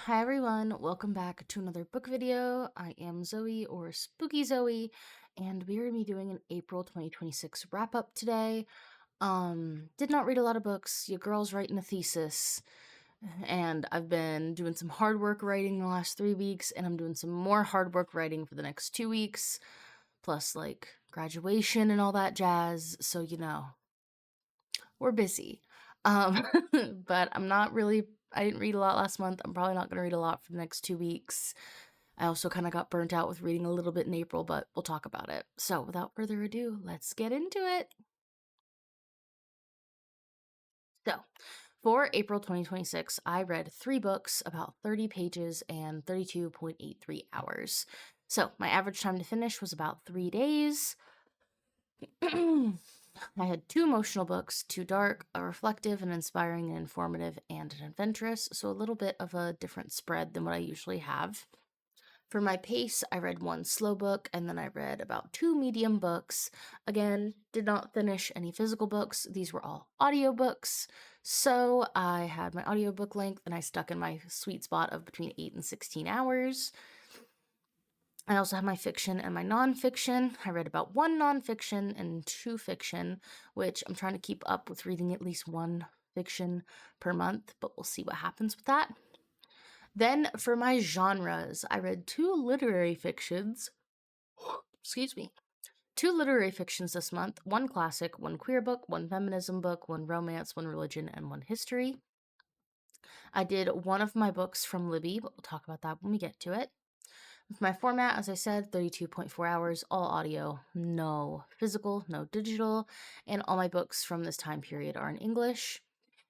Hi everyone, welcome back to another book video. I am Zoe or Spooky Zoe, and we are going to be doing an April 2026 wrap up today. Did not read a lot of books. Your girl's writing a thesis, and I've been doing some hard work writing the last 3 weeks, and I'm doing some more hard work writing for the next 2 weeks, plus like graduation and all that jazz. So, we're busy. Um, but I didn't read a lot last month. I'm probably not going to read a lot for the next 2 weeks. I also kind of got burnt out with reading a little bit in April, but we'll talk about it. So without further ado, let's get into it. So for April 2026, I read 3 books, about 30 pages, and 32.83 hours. So my average time to finish was about 3 days. I had 2 emotional books, 2 dark, a reflective, an inspiring and informative, and an adventurous, so a little bit of a different spread than what I usually have. For my pace, I read 1 slow book, and then I read about 2 medium books. Again, did not finish any physical books. These were all audiobooks. So I had my audiobook length, and I stuck in my sweet spot of between 8 and 16 hours. I also have my fiction and my nonfiction. I read about 1 nonfiction and 2 fiction, which I'm trying to keep up with reading at least 1 fiction per month, but we'll see what happens with that. Then for my genres, I read 2 literary fictions. Excuse me. 2 literary fictions this month, 1 classic, 1 queer book, 1 feminism book, 1 romance, 1 religion, and 1 history. I did one of my books from Libby, but we'll talk about that when we get to it. With my format, as I said, 32.4 hours, all audio, no physical, no digital, and all my books from this time period are in English.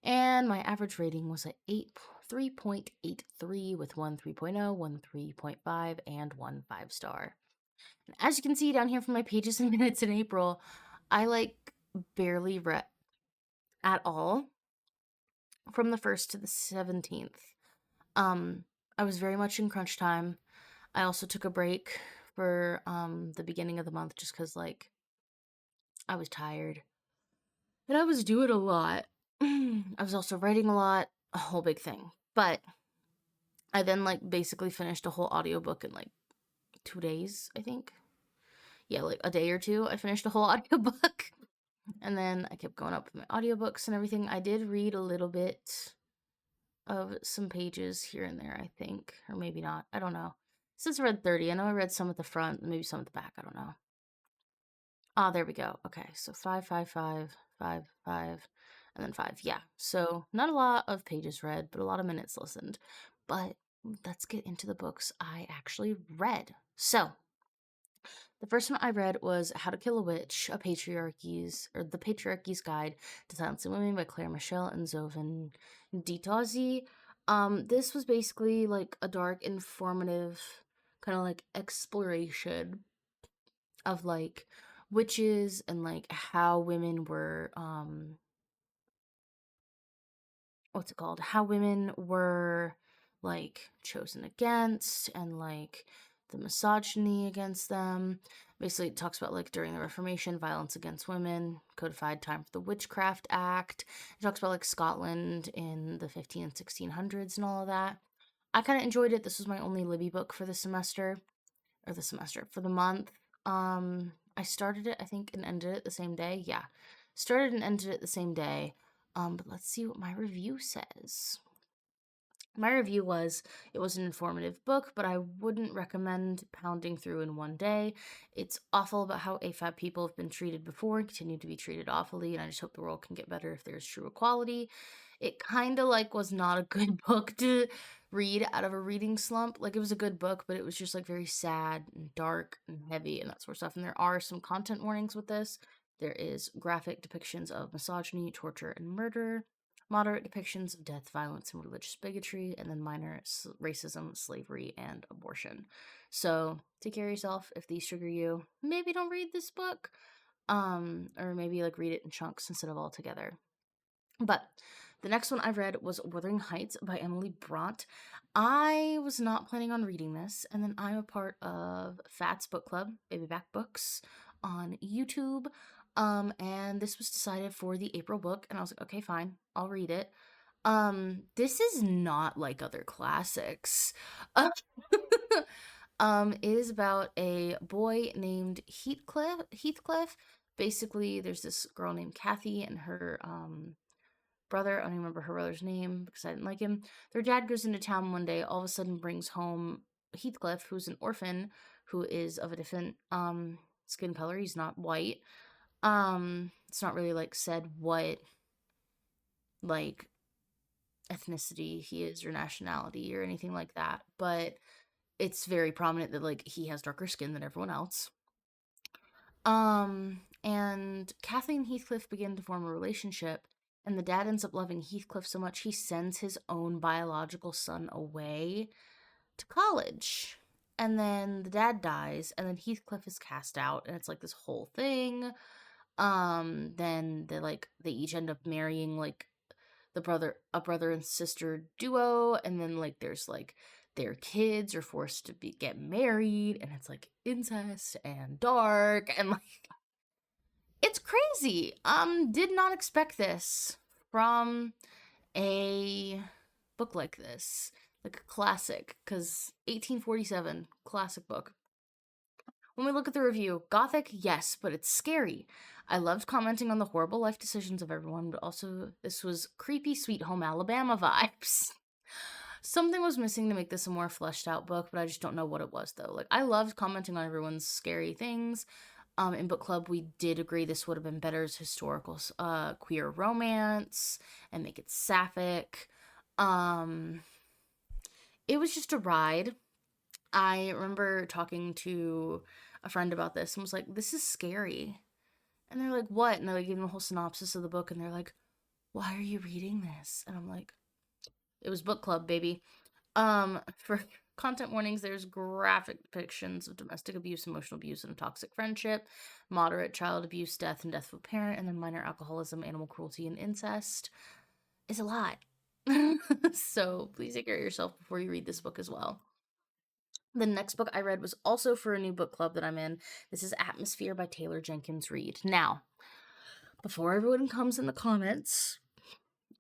And my average rating was at 3.83 with 1 3.0, 1 3.5, and 1 5-star. And as you can see down here from my pages and minutes in April, I barely read at all from the 1st to the 17th. I was very much in crunch time. I also took a break for the beginning of the month just because I was tired. And I was doing a lot. I was also writing a lot, a whole big thing. But I then basically finished a whole audiobook in 2 days, I think. Yeah, like a day or two, I finished a whole audiobook. And then I kept going up with my audiobooks and everything. I did read a little bit of some pages here and there, I think. Or maybe not. I don't know. Since I read 30, I know I read some at the front, maybe some at the back. I don't know. Ah, there we go. Okay, so 5, 5, 5, 5, 5, and then 5. Yeah, so not a lot of pages read, but a lot of minutes listened. But let's get into the books I actually read. So, the first one I read was How to Kill a Witch, The Patriarchy's Guide to Silencing Women by Claire Michelle and Zovan Ditazi. This was basically like a dark, informative kind of exploration of witches and how women were what's it called? How women were chosen against and the misogyny against them. Basically, it talks about during the Reformation, violence against women, codified time for the Witchcraft Act. It talks about Scotland in the 15 and 1600s and all of that. I kind of enjoyed it. This was my only Libby book for the for the month. I started it, I think, and ended it the same day. Yeah, started and ended it the same day. But let's see what my review says. My review was, it was an informative book, but I wouldn't recommend pounding through in one day. It's awful about how AFAB people have been treated before and continue to be treated awfully, and I just hope the world can get better if there's true equality. It kind of was not a good book to read out of a reading slump. It was a good book, but it was just very sad and dark and heavy and that sort of stuff. And there are some content warnings with this. There is graphic depictions of misogyny, torture, and murder, moderate depictions of death, violence, and religious bigotry, and then minor racism, slavery, and abortion. So take care of yourself. If these trigger you, maybe don't read this book, or maybe read it in chunks instead of all together. But the next one I read was Wuthering Heights by Emily Bront. I was not planning on reading this, and then I'm a part of Fats Book Club, Baby Back Books, on YouTube. And this was decided for the April book, and I was like, okay, fine, I'll read it. This is not like other classics. Uh, it is about a boy named Heathcliff. Basically, there's this girl named Kathy and her brother. I don't even remember her brother's name because I didn't like him. Their dad goes into town one day, all of a sudden brings home Heathcliff, who's an orphan, who is of a different skin color. He's not white. It's not really like said what like ethnicity he is or nationality or anything like that, but it's very prominent that like he has darker skin than everyone else. And Kathleen and Heathcliff begin to form a relationship, and the dad ends up loving Heathcliff so much he sends his own biological son away to college. And then the dad dies, and then Heathcliff is cast out, and it's like this whole thing. Then they each end up marrying like a brother and sister duo, and then like there's like their kids are forced to get married, and it's like incest and dark and like it's crazy. Did not expect this from a book like this, like a classic, because 1847 classic book. When we look at the review, gothic, yes, but it's scary. I loved commenting on the horrible life decisions of everyone, but also this was creepy Sweet Home Alabama vibes. Something was missing to make this a more fleshed out book, but I just don't know what it was though. Like I loved commenting on everyone's scary things. In book club, we did agree this would have been better as historical queer romance and make it sapphic. It was just a ride. I remember talking to a friend about this and was like, "This is scary." And they're like, "What?" And I gave them a whole synopsis of the book, and they're like, "Why are you reading this?" And I'm like, "It was book club, baby." For content warnings, there's graphic depictions of domestic abuse, emotional abuse, and toxic friendship, moderate child abuse, death, and death of a parent, and then minor alcoholism, animal cruelty, and incest. Is a lot. So please take care of yourself before you read this book as well. The next book I read was also for a new book club that I'm in. This is Atmosphere by Taylor Jenkins Reid. Now, before everyone comes in the comments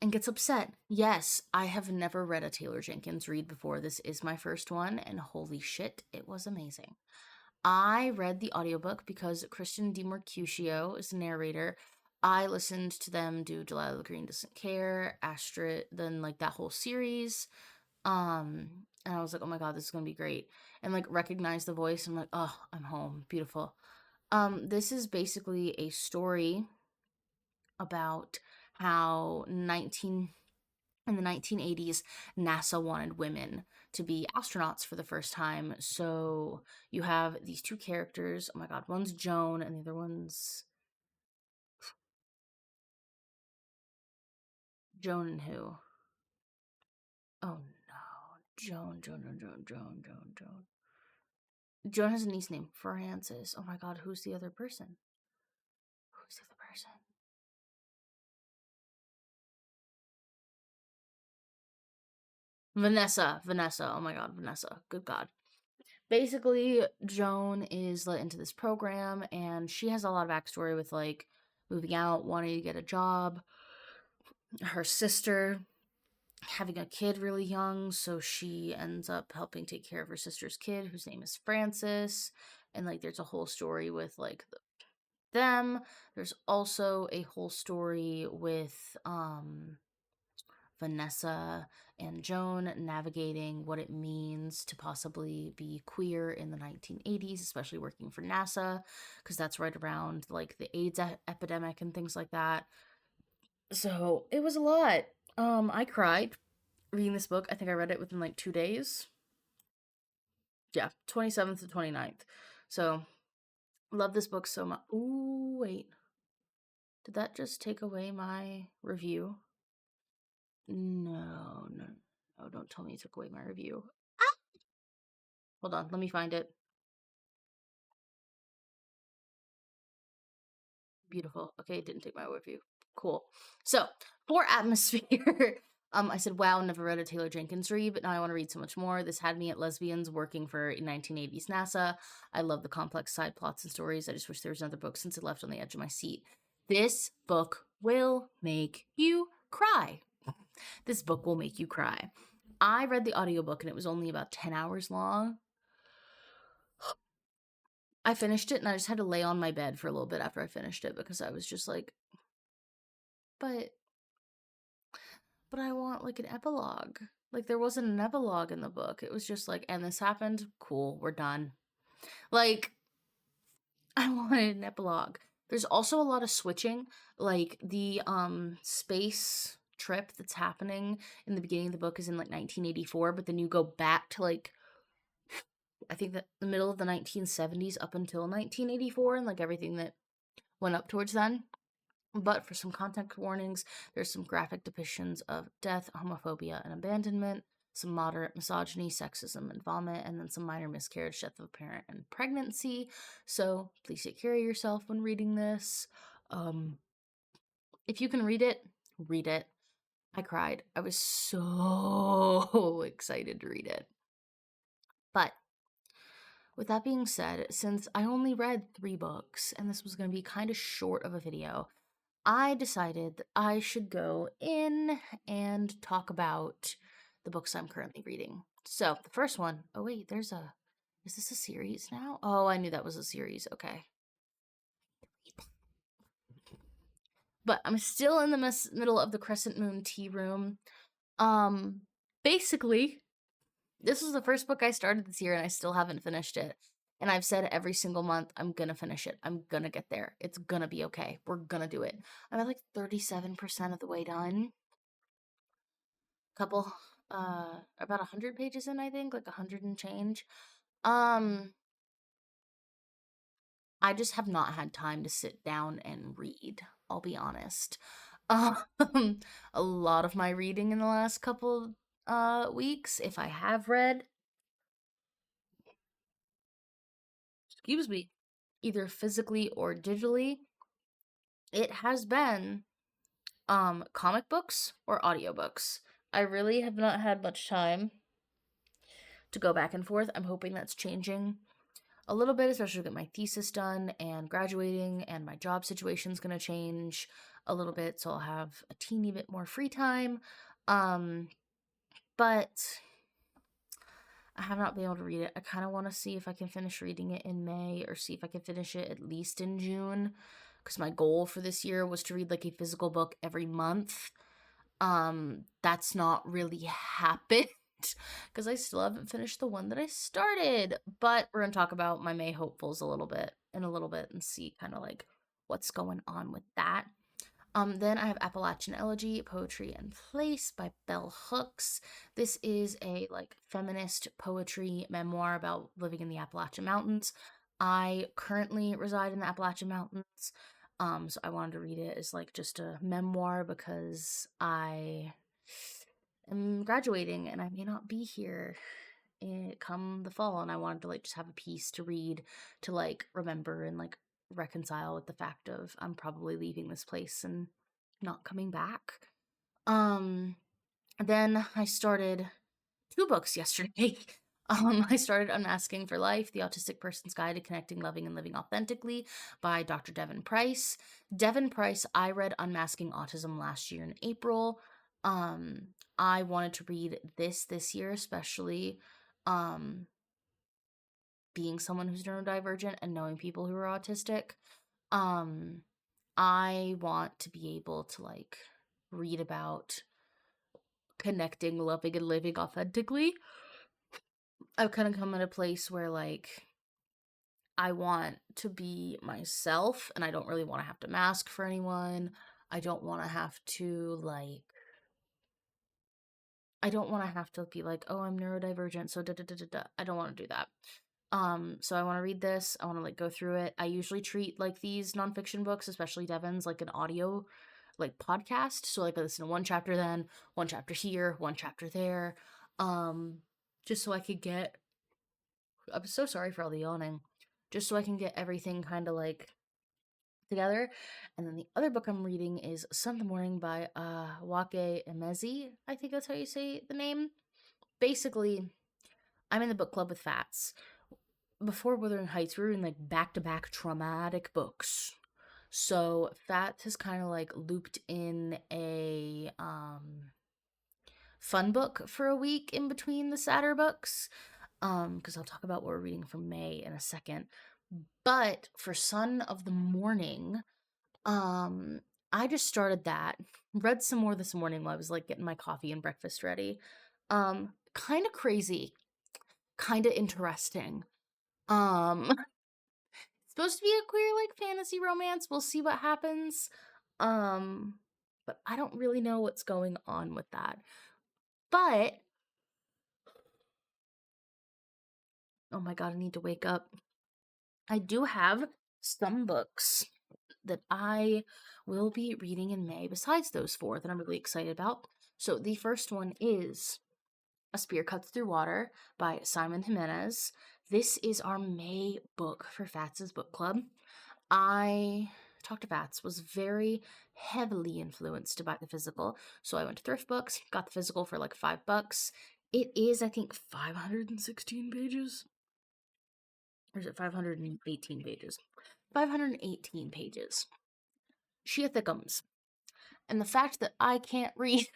and gets upset, yes, I have never read a Taylor Jenkins Reid before. This is my first one, and holy shit, it was amazing. I read the audiobook because Kristen DiMercutio is the narrator. I listened to them do Delilah the Green Doesn't Care, Astrid, then like that whole series. And I was like, oh my god, this is gonna be great. And like recognize the voice. I'm like, oh, I'm home. Beautiful. This is basically a story about how in the 1980s, NASA wanted women to be astronauts for the first time. So you have these two characters. Oh my god, one's Joan and the other one's Joan and who? Oh no. Joan. Joan has a niece named Frances. Oh my god, who's the other person? Who's the other person? Vanessa. Oh my god, Vanessa. Good god. Basically, Joan is let into this program, and she has a lot of backstory with like moving out, wanting to get a job, her sister having a kid really young, so she ends up helping take care of her sister's kid, whose name is Frances. And like, there's a whole story with like them. There's also a whole story with Vanessa and Joan navigating what it means to possibly be queer in the 1980s, especially working for NASA, because that's right around like the AIDS epidemic and things like that. So it was a lot. I cried reading this book. I think I read it within like 2 days. Yeah, 27th to 29th. So love this book so much. Ooh, wait. Did that just take away my review? No, don't tell me you took away my review. Hold on, let me find it. Beautiful. Okay, it didn't take my review. Cool. So, for Atmosphere, I said, wow, never read a Taylor Jenkins Reid, but now I want to read so much more. This had me at lesbians working for 1980s NASA. I love the complex side plots and stories. I just wish there was another book since it left on the edge of my seat. This book will make you cry. This book will make you cry. I read the audiobook and it was only about 10 hours long. I finished it and I just had to lay on my bed for a little bit after I finished it because I was just like, but I want like an epilogue. Like there wasn't an epilogue in the book. It was just like, and this happened. Cool, we're done. Like I wanted an epilogue. There's also a lot of switching, like the space trip that's happening in the beginning of the book is in like 1984, but then you go back to like I think that the middle of the 1970s up until 1984 and like everything that went up towards then. But for some content warnings, there's some graphic depictions of death, homophobia, and abandonment, some moderate misogyny, sexism, and vomit, and then some minor miscarriage, death of a parent, and pregnancy. So please take care of yourself when reading this. If you can read it, read it. I cried. I was so excited to read it. But with that being said, since I only read 3 books, and this was going to be kind of short of a video, I decided that I should go in and talk about the books I'm currently reading. So, the first one, oh wait, is this a series now? Oh, I knew that was a series, okay. But I'm still in the middle of the Crescent Moon Tea Room. Basically, this was the first book I started this year and I still haven't finished it. And I've said every single month, I'm gonna finish it. I'm gonna get there. It's gonna be okay. We're gonna do it. I'm at like 37% of the way done. Couple, about 100 pages in, I think, like 100 and change. I just have not had time to sit down and read, I'll be honest. Um, a lot of my reading in the last couple weeks, if I have read, excuse me, either physically or digitally, it has been comic books or audiobooks. I really have not had much time to go back and forth. I'm hoping that's changing a little bit, especially to get my thesis done and graduating, and my job situation's gonna change a little bit, so I'll have a teeny bit more free time. But I have not been able to read it. I kind of want to see if I can finish reading it in May or see if I can finish it at least in June, because my goal for this year was to read like a physical book every month. That's not really happened because I still haven't finished the one that I started. But we're gonna talk about my May hopefuls in a little bit and see kind of like what's going on with that. Then I have Appalachian Elegy, Poetry and Place by Bell Hooks. This is a like feminist poetry memoir about living in the Appalachian Mountains. I currently reside in the Appalachian Mountains. So I wanted to read it as like just a memoir because I am graduating and I may not be here come the fall, and I wanted to like just have a piece to read to like remember and like reconcile with the fact of I'm probably leaving this place and not coming back. Then I started 2 books yesterday. I started Unmasking for Life, The Autistic Person's Guide to Connecting, Loving, and Living Authentically by Dr. Devon Price. Devon Price, I read Unmasking Autism last year in April. I wanted to read this year, especially being someone who's neurodivergent and knowing people who are autistic. I want to be able to like read about connecting, loving, and living authentically. I've kind of come at a place where like I want to be myself and I don't really want to have to mask for anyone. I don't want to have to like I don't want to have to be like, oh, I'm neurodivergent, so da da da da da. I don't want to do that. So I want to read this. I want to like go through it. I usually treat like these nonfiction books, especially Devon's, like an audio like podcast. So like I listen to one chapter then, one chapter here, one chapter there. Just so I could get I'm so sorry for all the yawning. Just so I can get everything kind of like together. And then the other book I'm reading is Sun in the Morning by Wake Emezi. I think that's how you say the name. Basically, I'm in the book club with Fats. Before Wuthering Heights, we were in like back-to-back traumatic books. So Fats has kind of like looped in a fun book for a week in between the sadder books. Because I'll talk about what we're reading from May in a second. But for Son of the Morning, um, I just started that. Read some more this morning while I was like getting my coffee and breakfast ready. Kind of crazy, kind of interesting. It's supposed to be a queer like fantasy romance. We'll see what happens. Um, but I don't really know what's going on with that. But oh my god, I need to wake up. I do have some books that I will be reading in May besides those four that I'm really excited about. So the first one is A Spear Cuts Through Water by Simon Jimenez. This is our May book for Fats's book club. I talked to Fats, was very heavily influenced by the physical. So I went to Thrift Books, got the physical for like $5. It is, I think, 516 pages. Or is it 518 pages? 518 pages. Sheer thickums. And the fact that I can't read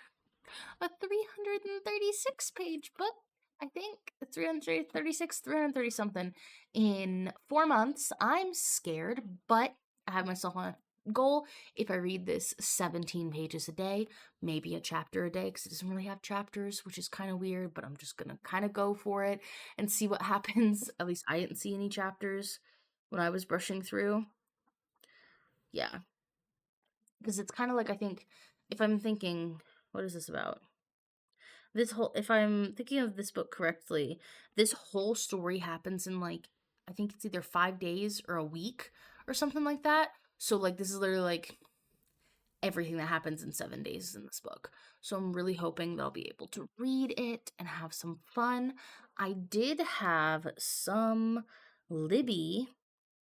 a 336 page book, I think 336, 330 something in 4 months, I'm scared, but I have myself on a goal. If I read this 17 pages a day, maybe a chapter a day, because it doesn't really have chapters, which is kind of weird, but I'm just gonna kind of go for it and see what happens. At least I didn't see any chapters when I was brushing through. Yeah, because it's kind of like, I think, if I'm thinking, what is this about? If I'm thinking of this book correctly, this whole story happens in like, I think it's either 5 days or a week or something like that. So like, this is literally like everything that happens in 7 days in this book. So I'm really hoping that I'll be able to read it and have some fun. I did have some Libby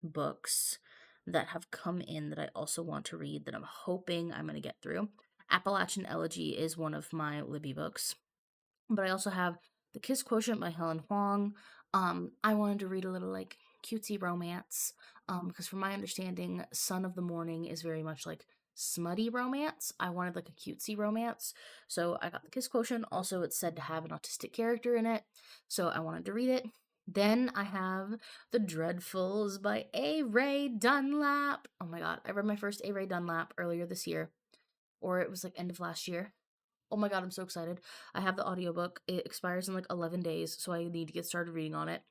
books that have come in that I also want to read that I'm hoping I'm going to get through. Appalachian Elegy is one of my Libby books. But I also have The Kiss Quotient by Helen Huang. I wanted to read a little like cutesy romance. Because from my understanding, Son of the Morning is very much like smutty romance. I wanted like a cutesy romance. So I got The Kiss Quotient. Also, it's said to have an autistic character in it. So I wanted to read it. Then I have The Dreadfuls by A. Ray Dunlap. Oh my god, I read my first A. Ray Dunlap earlier this year. Or it was like end of last year. Oh my god, I'm so excited. I have the audiobook. It expires in like 11 days, so I need to get started reading on it.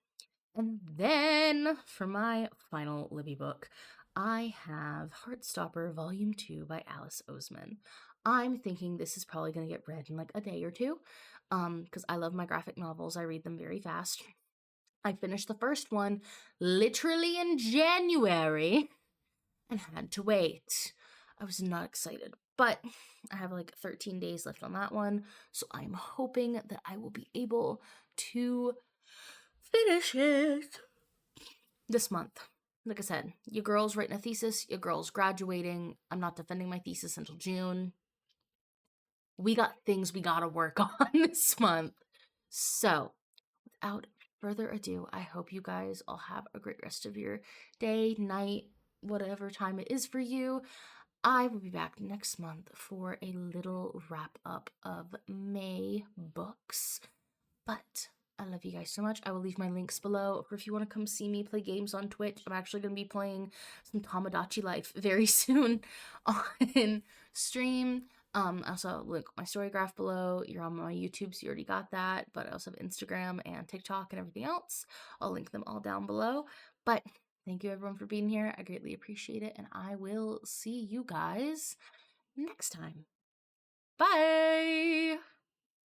And then, for my final Libby book, I have Heartstopper Volume 2 by Alice Oseman. I'm thinking this is probably going to get read in like a day or two, because I love my graphic novels. I read them very fast. I finished the first one literally in January and had to wait. I was not excited, but I have like 13 days left on that one, so I'm hoping that I will be able to finish it this month. Like I said, your girl's writing a thesis, your girl's graduating. I'm not defending my thesis until June. We got things we gotta work on this month. So, without further ado, I hope you guys all have a great rest of your day, night, whatever time it is for you. I will be back next month for a little wrap up of May books. But I love you guys so much. I will leave my links below for if you want to come see me play games on Twitch. I'm actually going to be playing some Tamagotchi Life very soon on stream. I also have link my story graph below. You're on my YouTube, so you already got that. But I also have Instagram and TikTok and everything else. I'll link them all down below. But thank you everyone for being here. I greatly appreciate it. And I will see you guys next time. Bye!